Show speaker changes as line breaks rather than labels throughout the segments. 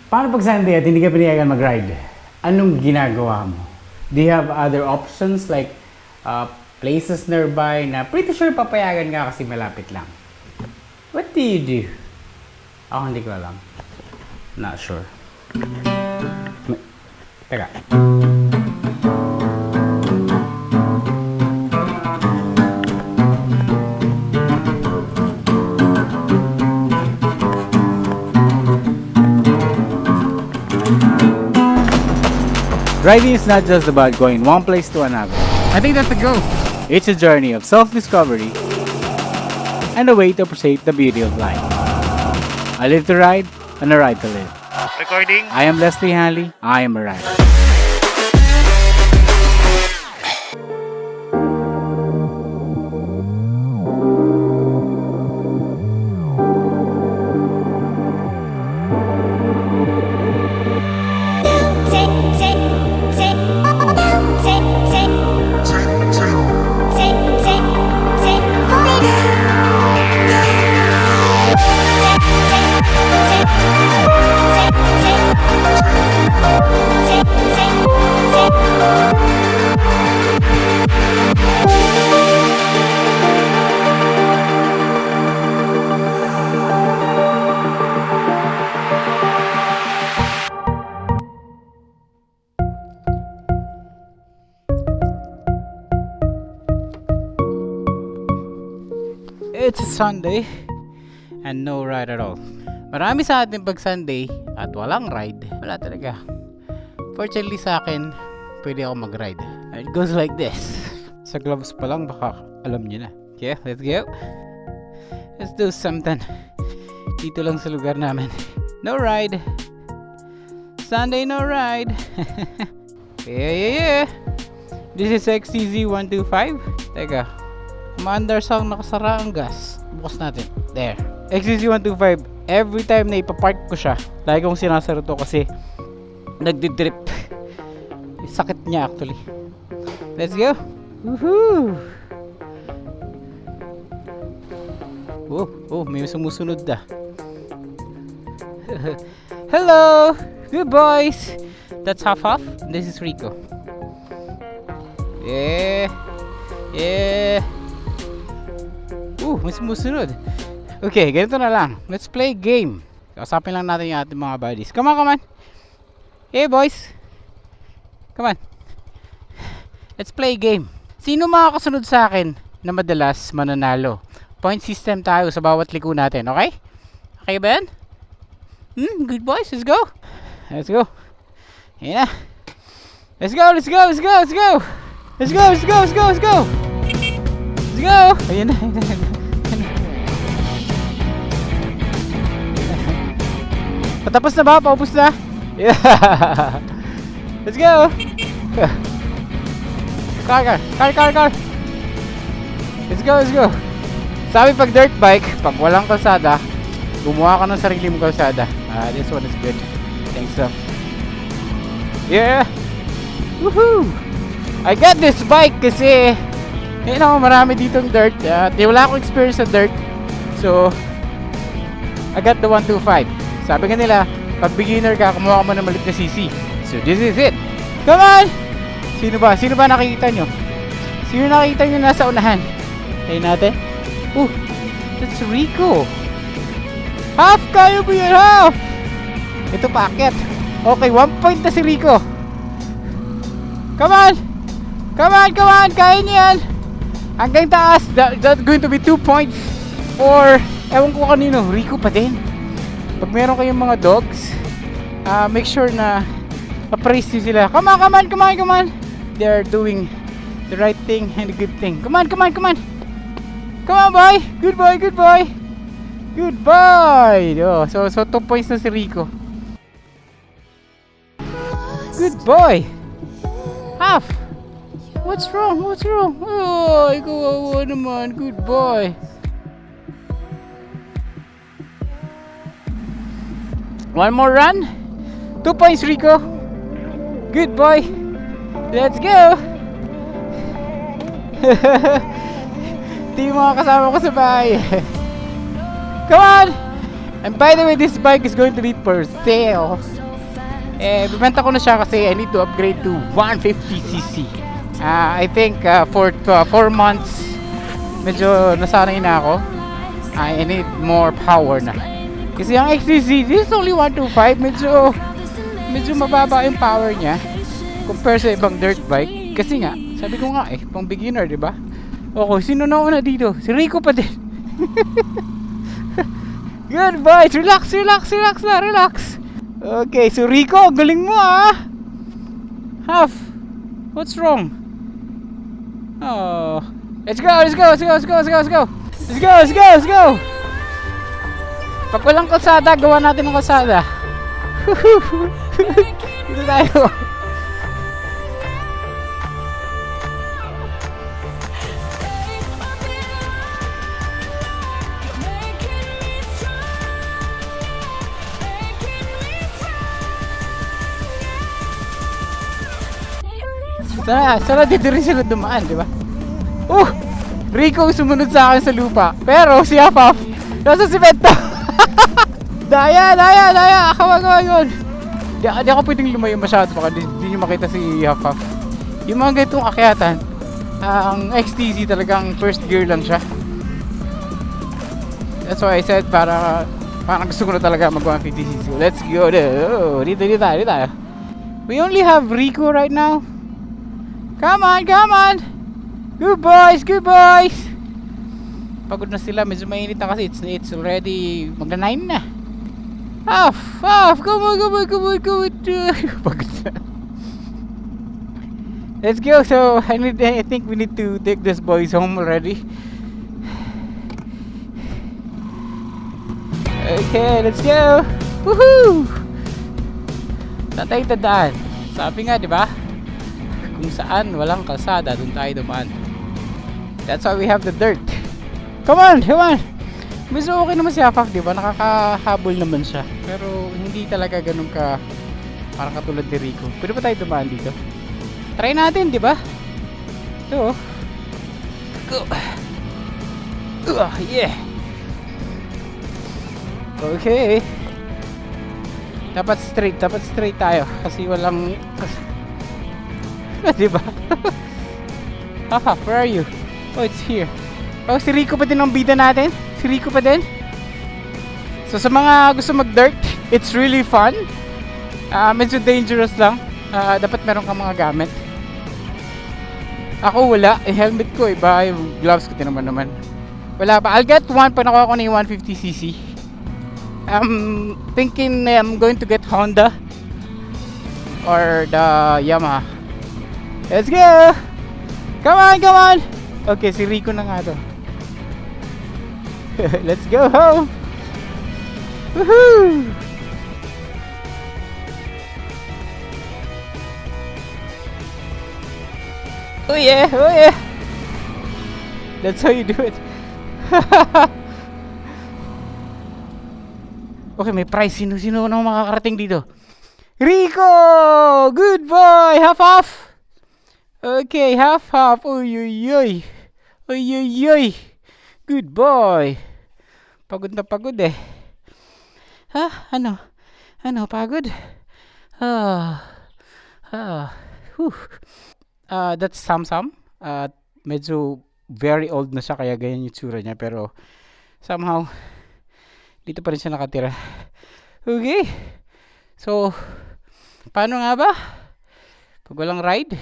Paano pag Sunday at hindi ka pinayagan mag-ride? Anong ginagawa mo? Do you have other options like places nearby na pretty sure papayagan ka kasi malapit lang? What do you do? Ako hindi ko alam. Not sure. Teka. Riding is not just about going one place to another. I think that's the goal. It's a journey of self-discovery and a way to appreciate the beauty of life. I live to ride and a ride to live.
Recording.
I am Leslie Hanley. I am a rider. It's a Sunday and no ride at all. Marami sa atin pag Sunday at walang ride, wala talaga. Fortunately sa akin, pwede ako mag-ride. It goes like this. Sa gloves pa lang, baka alam nyo na. Okay, let's go. Let's do something. Dito lang sa lugar namin. No ride. Sunday no ride. Yeah. This is XTZ 125. Teka. Maandar sang nakasara ang gas. Bukas natin. There. XTZ 125. Every time na ipapark ko siya, lagi kong sinasara to kasi nagdi-drip. Sakit niya actually. Let's go. Woohoo! Oh, may sumusunod na. Hello! Good boys! That's half. This is Rico. Yeah. May sumusunod. Okay, ganito na lang. Let's play game. Kausapin lang natin yung ating mga buddies. Come on. Hey boys. Come on. Let's play game. Sino makakasunod sa akin na madalas mananalo? Point system tayo sa bawat liko natin, okay? Okay ba yan? Good boys, let's go. Let's go. Ayan na. Let's go. Ayan na. Patapos na ba? Paubos na? Yeah. Let's go. Car. Let's go. Sabi pag dirt bike, pag walang kalsada, gumawa ka ng sarili mong kalsada. This one is good. Thanks so. Yeah. Woohoo! I got this bike kasi marami ditong dirt. Wala akong experience sa dirt. So, I got the 125. Sabi nga nila, pag beginner ka, kumuha ka mo ng malit na CC. So, this is it. Come on! Sino ba nakikita nyo? Sino nakikita nyo nasa unahan? Tayo natin. That's Rico. Half! Kaya mo yan, half! Ito paakyat. Okay, 1 point na si Rico. Come on! Kaya niyo yan! Hanggang taas, that's going to be 2 points. Or, ewan ko kanino, Rico pa din. Pag meron kayong mga dogs, make sure na pa-praise nyo sila. Come on! They're doing the right thing and the good thing. Come on, boy! Good boy! So 2 points na si Rico. Good boy! Half! What's wrong? Oh, ikaw naman. Good boy. One more run. 2 points, Rico. Good boy. Let's go. Ito yung mga kasama ko sa bahay. Come on. And by the way, this bike is going to be for sale. Bibenta ko na siya kasi I need to upgrade to 150cc. I think for 4 months medyo nasanay na ako. I need more power na. Kasi ang XTZ, this is only 125. Medyo mababa yung power niya compare sa ibang dirt bike. Kasi nga, sabi ko nga pang beginner, di ba? Okay, sino na una dito? Si Rico pa din. Good boys, relax na, relax. Okay, so Rico, galing mo Half, what's wrong? Oh, let's go. Pag walang kalsada, gawa natin ng kalsada. Dito tayo. Sana dito rin sila dumaan, di ba? Rico sumunod sa akin sa lupa. Pero si Hafaf nasa simento. Daya. Come on. Di ako pwedeng lumayo masyado. Baka di nyo makita si Hafaf. Yung mga ganitong akyatan, ang XTZ talagang first gear lang siya. That's why I said parang gusto ko na talaga mag-150cc. Let's go. Dito tayo. We only have Rico right now. Come on. Good boys. Pagod na sila, medyo mainit na kasi it's already magna-9 na. Half, come on. Pagod na. Let's go. So I think we need to take this boys home already. Okay, let's go. Woohoo! Tatay tadaan. Sabi nga, di ba? Kung saan walang kalsada, doon tayo dumaan. That's why we have the dirt. Come on. Medyo okay naman si Hafaf, di ba? Nakakahabol naman siya. Pero hindi talaga ganun ka parang katulad ni Rico. Pwede pa tayo dumaan dito? Try natin, di ba? Ito. Go. Yeah. Okay. Dapat straight tayo kasi walang diba? Where are you? Oh, it's here. Oh, si Rico pa din ang bida natin. So sa mga gusto mag-dirt, it's really fun. Medyo dangerous lang. Dapat meron kang mga gamit. Ako wala. Yung helmet ko iba, yung gloves ko naman. Wala pa. I'll get one pa nakuha ko na yung 150cc. I'm thinking I'm going to get Honda or the Yamaha. Let's go! Come on! Okay, si Rico na nga to. Let's go home! Woohoo! Oh yeah! That's how you do it. Okay, may prize. Sino nang makakarating dito? Rico! Good boy! Half! Okay, half. Uy. Good boy. Pagod na pagod Ano, pagod? That's Sam. Medyo very old na siya kaya ganyan yung tsura niya. Pero somehow dito pa rin siya nakatira. Okay. So, paano nga ba? Pag walang ride,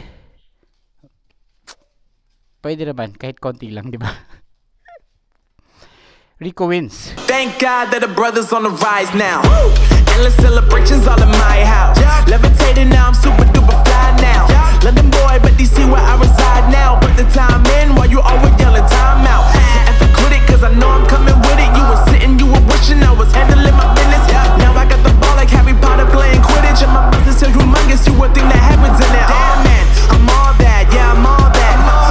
pwede naman, kahit konti lang, di ba? Rico wins.
Thank God that the brothers on the rise now. Woo! Endless celebrations all in my house. Yeah. Levitating now, I'm super duper fly now. Yeah. London boy, but DC where I reside now. Put the time in while you always yelling time out. And for quit it, cause I know I'm coming with it. You were sitting, you were wishing I was handling my business. Yeah. Now I got the ball like Harry Potter playing Quidditch. And my business is humongous, you would think that happens in it. Oh man, I'm all that, yeah, I'm all that.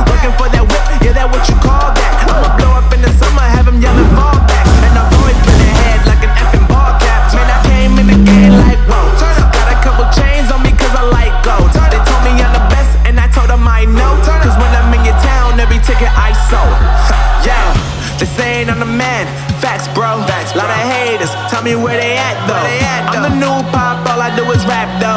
Working for that whip, yeah, that what you call that. I'ma blow up in the summer, have them yelling fall back. And I've always been ahead like an effing ball cap. Man, I came in the game like, whoa. Got a couple chains on me cause I like gold. They told me I'm the best and I told them I know. Cause when I'm in your town, every ticket I sold. Yeah, they saying I'm the man. Facts, bro. Lot of haters, tell me where they at though. I'm the new pop, all I do is rap though.